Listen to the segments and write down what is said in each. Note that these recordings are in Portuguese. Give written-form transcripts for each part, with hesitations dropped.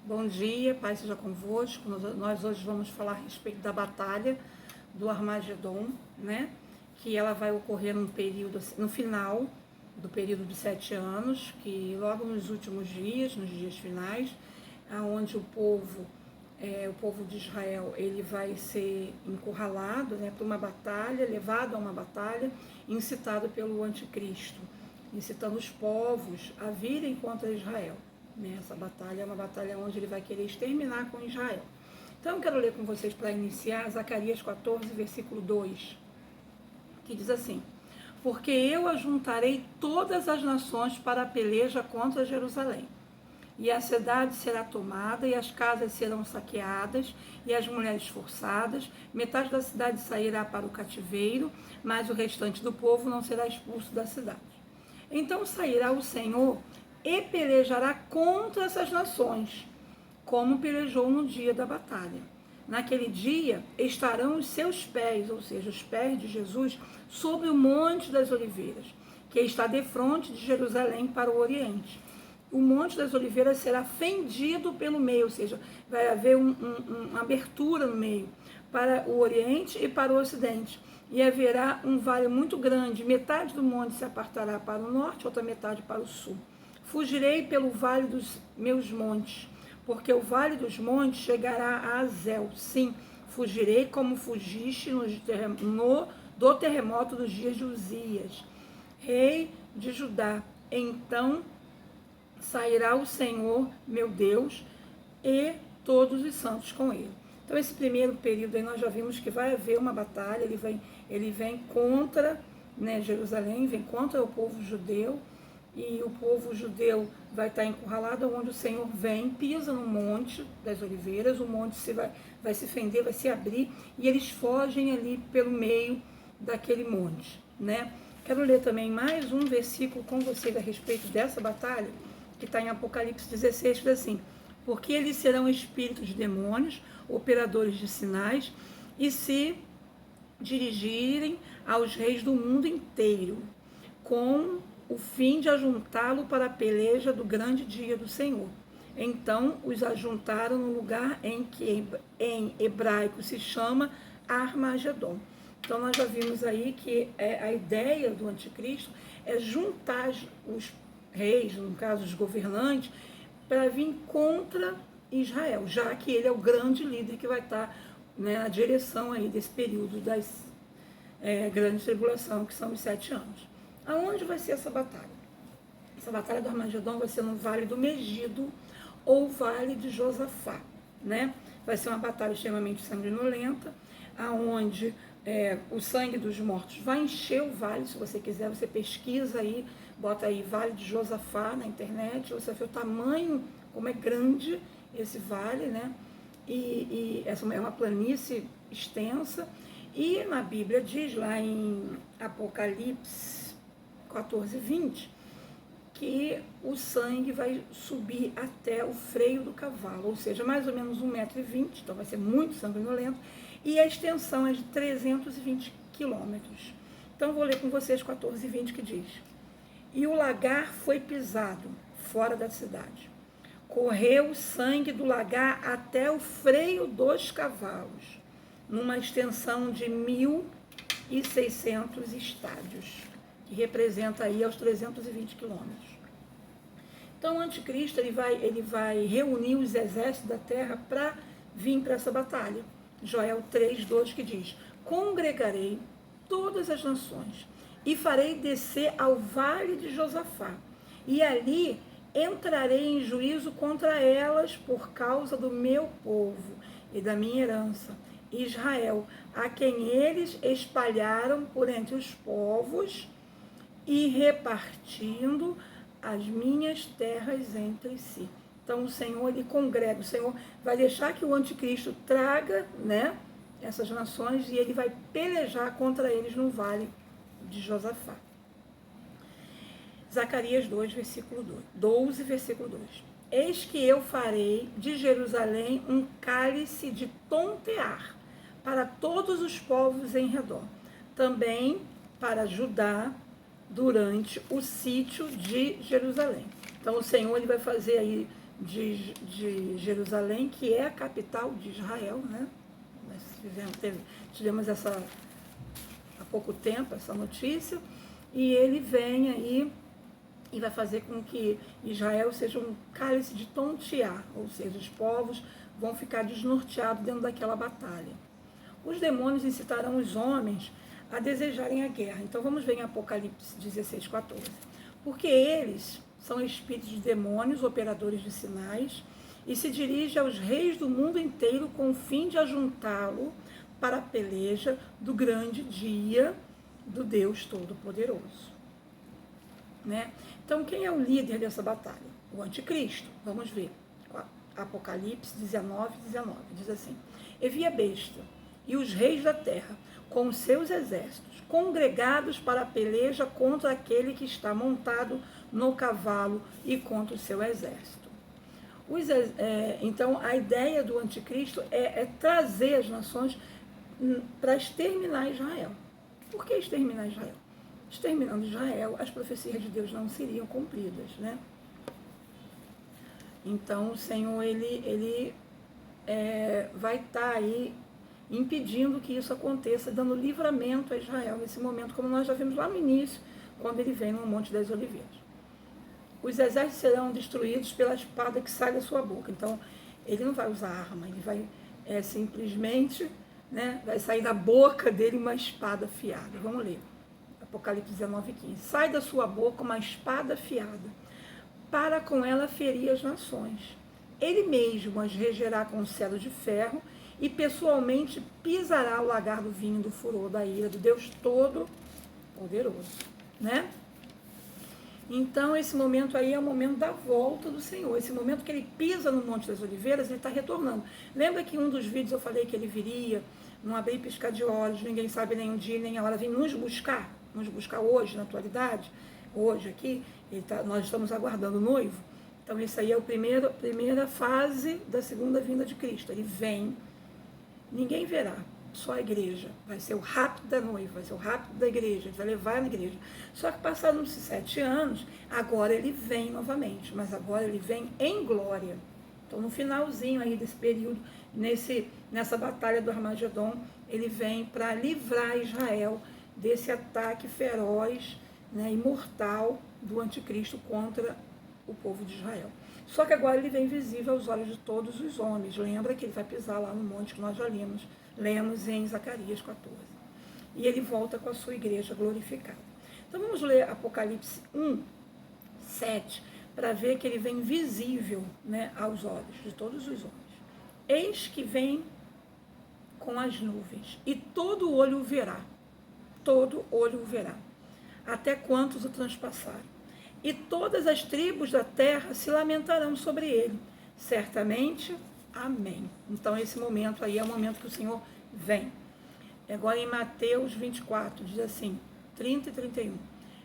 Bom dia, paz seja convosco. Nós hoje vamos falar a respeito da batalha do Armagedon, né? Que ela vai ocorrer num período, no final do período de 7 anos, que logo nos últimos dias, nos dias finais, aonde o povo de Israel, ele vai ser encurralado, né, para uma batalha, levado a uma batalha, incitado pelo anticristo, incitando os povos a virem contra Israel. Essa batalha é uma batalha onde ele vai querer exterminar com Israel. Então eu quero ler com vocês para iniciar Zacarias 14, versículo 2, que diz assim: porque eu ajuntarei todas as nações para a peleja contra Jerusalém. E a cidade será tomada, e as casas serão saqueadas, e as mulheres forçadas. Metade da cidade sairá para o cativeiro, mas o restante do povo não será expulso da cidade. Então sairá o Senhor e pelejará contra essas nações, como pelejou no dia da batalha. Naquele dia estarão os seus pés, ou seja, os pés de Jesus, sobre o Monte das Oliveiras, que está defronte de Jerusalém para o Oriente. O Monte das Oliveiras será fendido pelo meio, ou seja, vai haver uma abertura no meio, para o Oriente e para o Ocidente. E haverá um vale muito grande, metade do monte se apartará para o norte, outra metade para o sul. Fugirei pelo vale dos meus montes, porque o vale dos montes chegará a Azel. Sim, fugirei como fugiste do terremoto dos dias de Uzias, rei de Judá. Então sairá o Senhor, meu Deus, e todos os santos com ele. Então esse primeiro período aí nós já vimos que vai haver uma batalha, ele vem contra, né, Jerusalém, vem contra o povo judeu, e o povo judeu vai estar encurralado, onde o Senhor vem, pisa no Monte das Oliveiras, o monte vai se fender, vai se abrir, e eles fogem ali pelo meio daquele monte, né? Quero ler também mais um versículo com vocês a respeito dessa batalha, que está em Apocalipse 16, que diz assim: porque eles serão espíritos de demônios, operadores de sinais, e se dirigirem aos reis do mundo inteiro, com o fim de ajuntá-lo para a peleja do grande dia do Senhor. Então os ajuntaram no lugar em que em hebraico se chama Armagedon. Então nós já vimos aí que a ideia do anticristo é juntar os reis, no caso os governantes, para vir contra Israel, já que ele é o grande líder que vai estar, né, na direção aí desse período das grandes tribulação, que são os 7 anos. Aonde vai ser essa batalha? Essa batalha do Armagedon vai ser no Vale do Megido ou Vale de Josafá, né? Vai ser uma batalha extremamente sanguinolenta, aonde o sangue dos mortos vai encher o vale. Se você quiser, você pesquisa aí, bota aí Vale de Josafá na internet, você vê o tamanho, como é grande esse vale, né? E essa é uma planície extensa, e na Bíblia diz lá em Apocalipse 14, 20, que o sangue vai subir até o freio do cavalo, ou seja, mais ou menos 1,20 m, então vai ser muito sanguinolento, e a extensão é de 320 quilômetros. Então vou ler com vocês 14, 20, que diz: e o lagar foi pisado fora da cidade. Correu o sangue do lagar até o freio dos cavalos, numa extensão de 1.600 estádios, que representa aí aos 320 quilômetros. Então o anticristo ele vai reunir os exércitos da terra para vir para essa batalha. Joel 3:2, que diz: congregarei todas as nações e farei descer ao vale de Josafá, e ali entrarei em juízo contra elas por causa do meu povo e da minha herança, Israel, a quem eles espalharam por entre os povos, e repartindo as minhas terras entre si. Então o Senhor, ele congrega, o Senhor vai deixar que o anticristo traga, né, essas nações, e ele vai pelejar contra eles no vale de Josafá. Zacarias 2, versículo 12, versículo 2. Eis que eu farei de Jerusalém um cálice de tontear para todos os povos em redor, também para Judá, durante o sítio de Jerusalém. Então o Senhor ele vai fazer aí de Jerusalém, que é a capital de Israel, né? Nós tivemos há pouco tempo essa notícia, e ele vem aí e vai fazer com que Israel seja um cálice de tontear, ou seja, os povos vão ficar desnorteados dentro daquela batalha. Os demônios incitarão os homens a desejarem a guerra. Então vamos ver em Apocalipse 16, 14. Porque eles são espíritos de demônios, operadores de sinais, e se dirigem aos reis do mundo inteiro com o fim de ajuntá-lo para a peleja do grande dia do Deus Todo-Poderoso. Né? Então, quem é o líder dessa batalha? O anticristo. Vamos ver. Apocalipse 19, 19. Diz assim: E vi a besta e os reis da terra, com os seus exércitos, congregados para a peleja contra aquele que está montado no cavalo e contra o seu exército. Então, a ideia do anticristo é trazer as nações para exterminar Israel. Por que exterminar Israel? Exterminando Israel, as profecias de Deus não seriam cumpridas, né? Então, o Senhor, ele vai estar aí impedindo que isso aconteça, dando livramento a Israel nesse momento, como nós já vimos lá no início, quando ele vem no Monte das Oliveiras. Os exércitos serão destruídos pela espada que sai da sua boca. Então, ele não vai usar arma, ele vai simplesmente, né, vai sair da boca dele uma espada afiada. Vamos ler. Apocalipse 19, 15. Sai da sua boca uma espada afiada, para com ela ferir as nações. Ele mesmo as regerá com um cetro de ferro e pessoalmente pisará o lagar do vinho do furor da ira do Deus Todo-Poderoso, né? Então, esse momento aí é o momento da volta do Senhor. Esse momento que ele pisa no Monte das Oliveiras, ele está retornando. Lembra que em um dos vídeos eu falei que ele viria, não abrir e piscar de olhos, ninguém sabe nem o dia nem a hora, vem nos buscar hoje, na atualidade, hoje aqui, nós estamos aguardando o noivo. Então, isso aí é a primeira fase da segunda vinda de Cristo. Ele vem, ninguém verá, só a igreja. Vai ser o rapto da noiva, vai ser o rapto da igreja, ele vai levar na igreja. Só que passados esses 7 anos, agora ele vem novamente, mas agora ele vem em glória. Então, no finalzinho aí desse período, nessa batalha do Armagedon, ele vem para livrar Israel desse ataque feroz, né, imortal do anticristo contra o povo de Israel. Só que agora ele vem visível aos olhos de todos os homens. Lembra que ele vai pisar lá no monte que nós já lemos em Zacarias 14. E ele volta com a sua igreja glorificada. Então vamos ler Apocalipse 1, 7, para ver que ele vem visível, né, aos olhos de todos os homens. Eis que vem com as nuvens, e todo olho o verá, até quantos o transpassaram. E todas as tribos da terra se lamentarão sobre ele. Certamente, amém. Então, esse momento aí é o momento que o Senhor vem. Agora, em Mateus 24, diz assim, 30 e 31.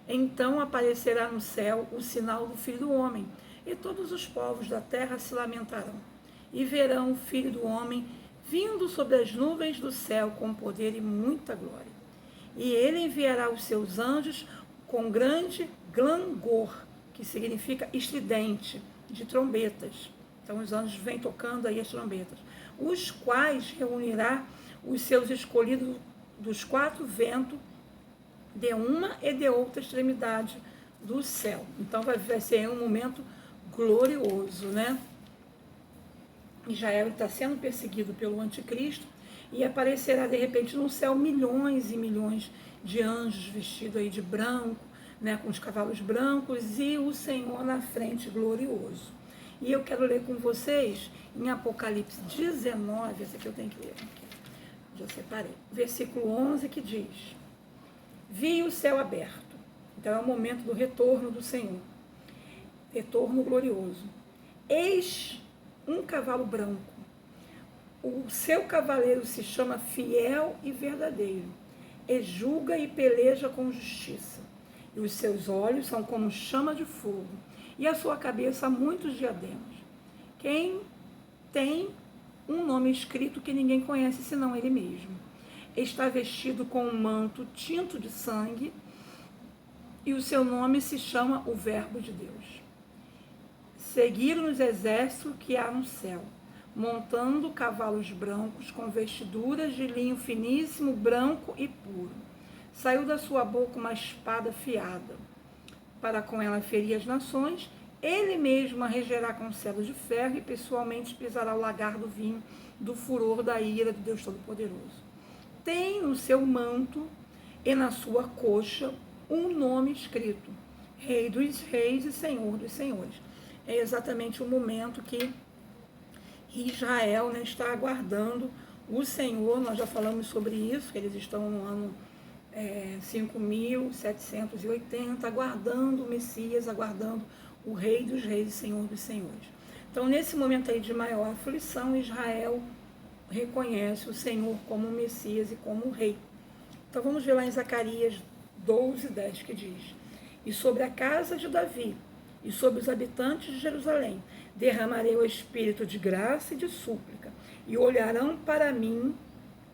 Então aparecerá no céu o sinal do Filho do Homem, e todos os povos da terra se lamentarão. E verão o Filho do Homem vindo sobre as nuvens do céu com poder e muita glória. E ele enviará os seus anjos com grande clangor, que significa estridente, de trombetas. Então os anjos vêm tocando aí as trombetas, os quais reunirá os seus escolhidos dos 4 ventos, de uma e de outra extremidade do céu. Então vai ser um momento glorioso, né? Israel está sendo perseguido pelo anticristo, e aparecerá de repente no céu milhões e milhões de anjos vestidos aí de branco, né, com os cavalos brancos, e o Senhor na frente glorioso. E eu quero ler com vocês em Apocalipse 19, esse aqui eu tenho que ler, já separei, versículo 11, que diz: vi o céu aberto. Então é o momento do retorno do Senhor, retorno glorioso. Eis um cavalo branco. O seu cavaleiro se chama Fiel e Verdadeiro, e julga e peleja com justiça. E os seus olhos são como chama de fogo, e a sua cabeça muitos diademas. Quem tem um nome escrito que ninguém conhece senão ele mesmo. Está vestido com um manto tinto de sangue, e o seu nome se chama o Verbo de Deus. seguiram os exércitos que há no céu, montando cavalos brancos com vestiduras de linho finíssimo, branco e puro. Saiu da sua boca uma espada afiada, para com ela ferir as nações. Ele mesmo a regerá com celos de ferro e pessoalmente pisará o lagar do vinho do furor da ira do Deus Todo-Poderoso. Tem no seu manto e na sua coxa um nome escrito: Rei dos Reis e Senhor dos Senhores. É exatamente o momento que Israel, né, está aguardando o Senhor. Nós já falamos sobre isso, que eles estão no ano 5.780, aguardando o Messias, aguardando o Rei dos Reis e Senhor dos Senhores. Então, nesse momento aí de maior aflição, Israel reconhece o Senhor como o Messias e como o Rei. Então, vamos ver lá em Zacarias 12:10, que diz: E sobre a casa de Davi e sobre os habitantes de Jerusalém derramarei o espírito de graça e de súplica, e olharão para mim,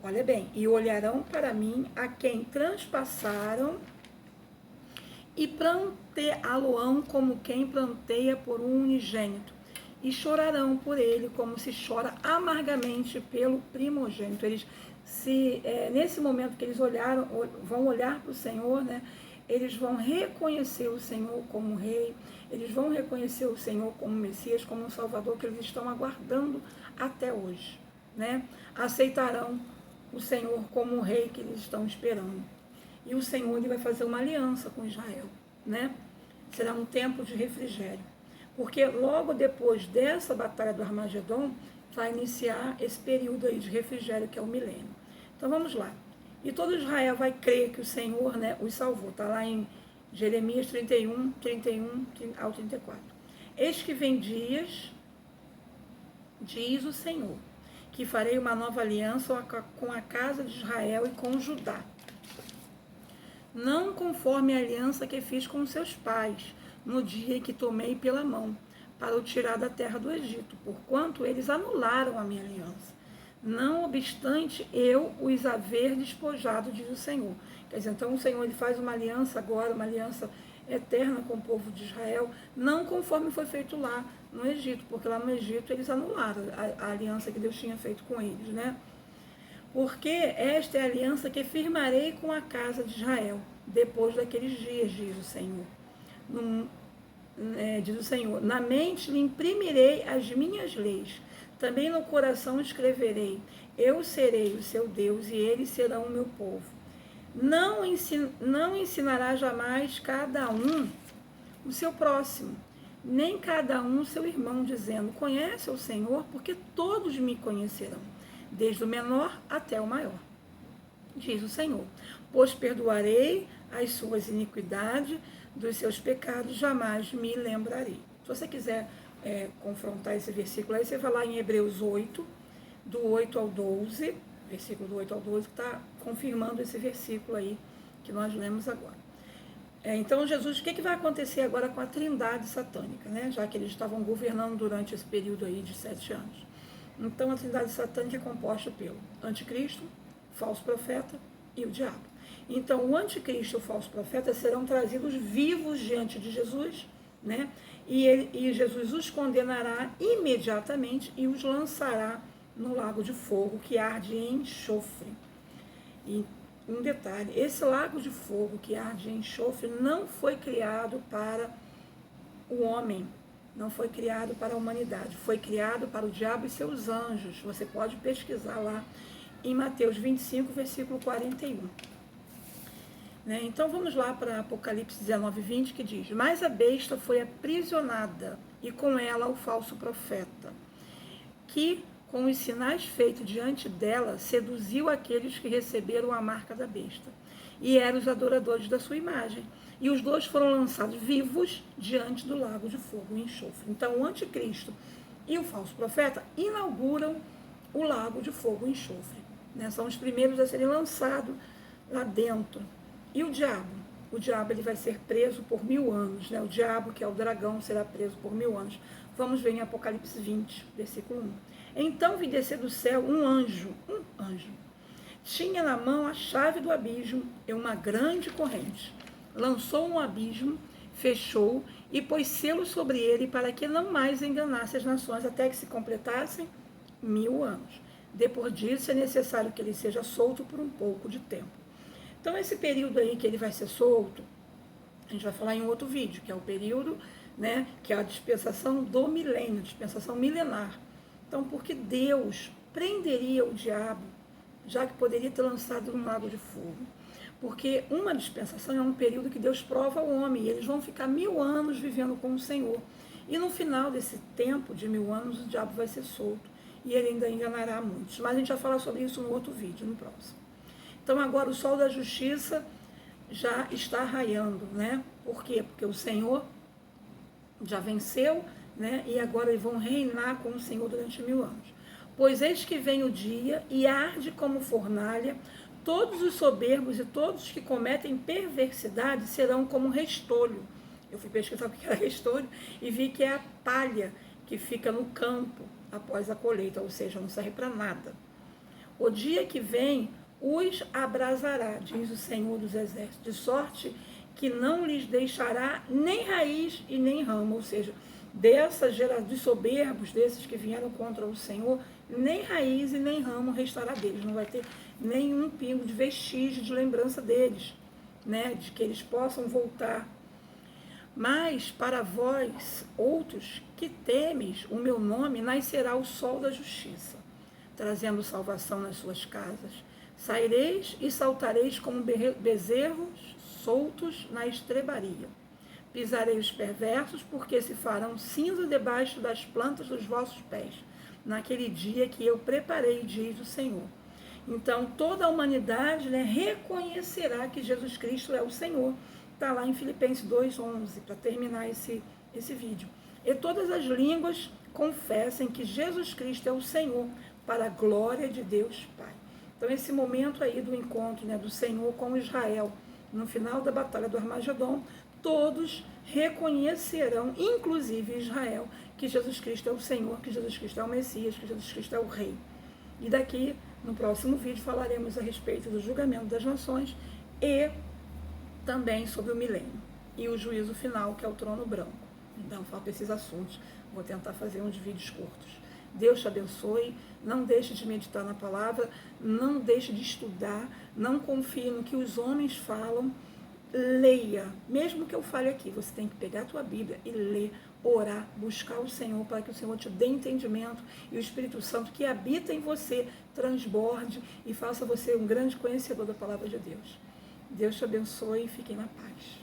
olha bem, e olharão para mim a quem transpassaram e planteá-lo-ão como quem planteia por um unigênito, e chorarão por ele como se chora amargamente pelo primogênito. Eles nesse momento que eles vão olhar para o Senhor, né, eles vão reconhecer o Senhor como Rei, eles vão reconhecer o Senhor como Messias, como um Salvador que eles estão aguardando até hoje, né? Aceitarão o Senhor como o Rei que eles estão esperando. E o Senhor, ele vai fazer uma aliança com Israel, né? Será um tempo de refrigério. Porque logo depois dessa batalha do Armagedon, vai iniciar esse período aí de refrigério, que é o milênio. Então vamos lá. E todo Israel vai crer que o Senhor, né, os salvou. Está lá em Jeremias 31 ao 34. Eis que vem dias, diz o Senhor, que farei uma nova aliança com a casa de Israel e com Judá, não conforme a aliança que fiz com seus pais, no dia em que tomei pela mão, para o tirar da terra do Egito, porquanto eles anularam a minha aliança. Não obstante eu os haver despojado, diz o Senhor. Quer dizer, então o Senhor, ele faz uma aliança agora, uma aliança eterna com o povo de Israel, não conforme foi feito lá no Egito, porque lá no Egito eles anularam a aliança que Deus tinha feito com eles, né? Porque esta é a aliança que firmarei com a casa de Israel, depois daqueles dias, diz o Senhor. Diz o Senhor, na mente lhe imprimirei as minhas leis, também no coração escreverei, eu serei o seu Deus e eles serão o meu povo. Não ensinará jamais cada um o seu próximo, nem cada um o seu irmão, dizendo, conhece o Senhor, porque todos me conhecerão, desde o menor até o maior, diz o Senhor. Pois perdoarei as suas iniquidades, dos seus pecados jamais me lembrarei. Se você quiser confrontar esse versículo aí, você vai lá em Hebreus 8, do 8 ao 12, versículo do 8 ao 12, que está confirmando esse versículo aí que nós lemos agora. Então, Jesus, o que vai acontecer agora com a trindade satânica, né? Já que eles estavam governando durante esse período aí de 7 anos. Então, a trindade satânica é composta pelo anticristo, falso profeta e o diabo. Então, o anticristo e o falso profeta serão trazidos vivos diante de Jesus, né? E Jesus os condenará imediatamente e os lançará no lago de fogo que arde em enxofre. E um detalhe, esse lago de fogo que arde em enxofre não foi criado para o homem, não foi criado para a humanidade, foi criado para o diabo e seus anjos. Você pode pesquisar lá em Mateus 25, versículo 41. Então vamos lá para Apocalipse 19:20, que diz: mas a besta foi aprisionada, e com ela o falso profeta, que com os sinais feitos diante dela, seduziu aqueles que receberam a marca da besta, e eram os adoradores da sua imagem. E os dois foram lançados vivos diante do lago de fogo e enxofre. Então o anticristo e o falso profeta inauguram o lago de fogo e enxofre, né? São os primeiros a serem lançados lá dentro. E o diabo? O diabo, ele vai ser preso por 1000 anos, né? O diabo, que é o dragão, será preso por 1000 anos. Vamos ver em Apocalipse 20, versículo 1. Então vi descer do céu um anjo. Tinha na mão a chave do abismo e uma grande corrente. Lançou no abismo, fechou e pôs selos sobre ele para que não mais enganasse as nações até que se completassem 1000 anos. Depois disso, é necessário que ele seja solto por um pouco de tempo. Então, esse período aí que ele vai ser solto, a gente vai falar em outro vídeo, que é o período, né, que é a dispensação do milênio, dispensação milenar. Então, porque Deus prenderia o diabo, já que poderia ter lançado num lago de fogo? Porque uma dispensação é um período que Deus prova ao homem, e eles vão ficar 1000 anos vivendo com o Senhor. E no final desse tempo de 1000 anos, o diabo vai ser solto, e ele ainda enganará muitos. Mas a gente vai falar sobre isso no outro vídeo, no próximo. Então agora o sol da justiça já está raiando, né? Por quê? Porque o Senhor já venceu, né? E agora eles vão reinar com o Senhor durante 1000 anos. Pois eis que vem o dia e arde como fornalha, todos os soberbos e todos os que cometem perversidade serão como restolho. Eu fui pesquisar o que era restolho e vi que é a palha que fica no campo após a colheita, ou seja, não serve para nada. O dia que vem os abrasará, diz o Senhor dos Exércitos, de sorte que não lhes deixará nem raiz e nem ramo, ou seja, dessa geração de soberbos, desses que vieram contra o Senhor, nem raiz e nem ramo restará deles, não vai ter nenhum pingo de vestígio de lembrança deles, né, de que eles possam voltar. Mas para vós, outros que temeis o meu nome, nascerá o sol da justiça, trazendo salvação nas suas casas. Saireis e saltareis como bezerros soltos na estrebaria. Pisarei os perversos, porque se farão cinza debaixo das plantas dos vossos pés, naquele dia que eu preparei, diz o Senhor. Então, toda a humanidade, né, reconhecerá que Jesus Cristo é o Senhor. Está lá em Filipenses 2:11, para terminar esse vídeo. E todas as línguas confessem que Jesus Cristo é o Senhor, para a glória de Deus Pai. Então, esse momento aí do encontro, né, do Senhor com Israel, no final da batalha do Armagedon, todos reconhecerão, inclusive Israel, que Jesus Cristo é o Senhor, que Jesus Cristo é o Messias, que Jesus Cristo é o Rei. E daqui, no próximo vídeo, falaremos a respeito do julgamento das nações e também sobre o milênio e o juízo final, que é o trono branco. Então, faltam esses assuntos. Vou tentar fazer uns vídeos curtos. Deus te abençoe, não deixe de meditar na palavra, não deixe de estudar, não confie no que os homens falam, leia. Mesmo que eu fale aqui, você tem que pegar a tua Bíblia e ler, orar, buscar o Senhor, para que o Senhor te dê entendimento e o Espírito Santo que habita em você transborde e faça você um grande conhecedor da palavra de Deus. Deus te abençoe e fiquem na paz.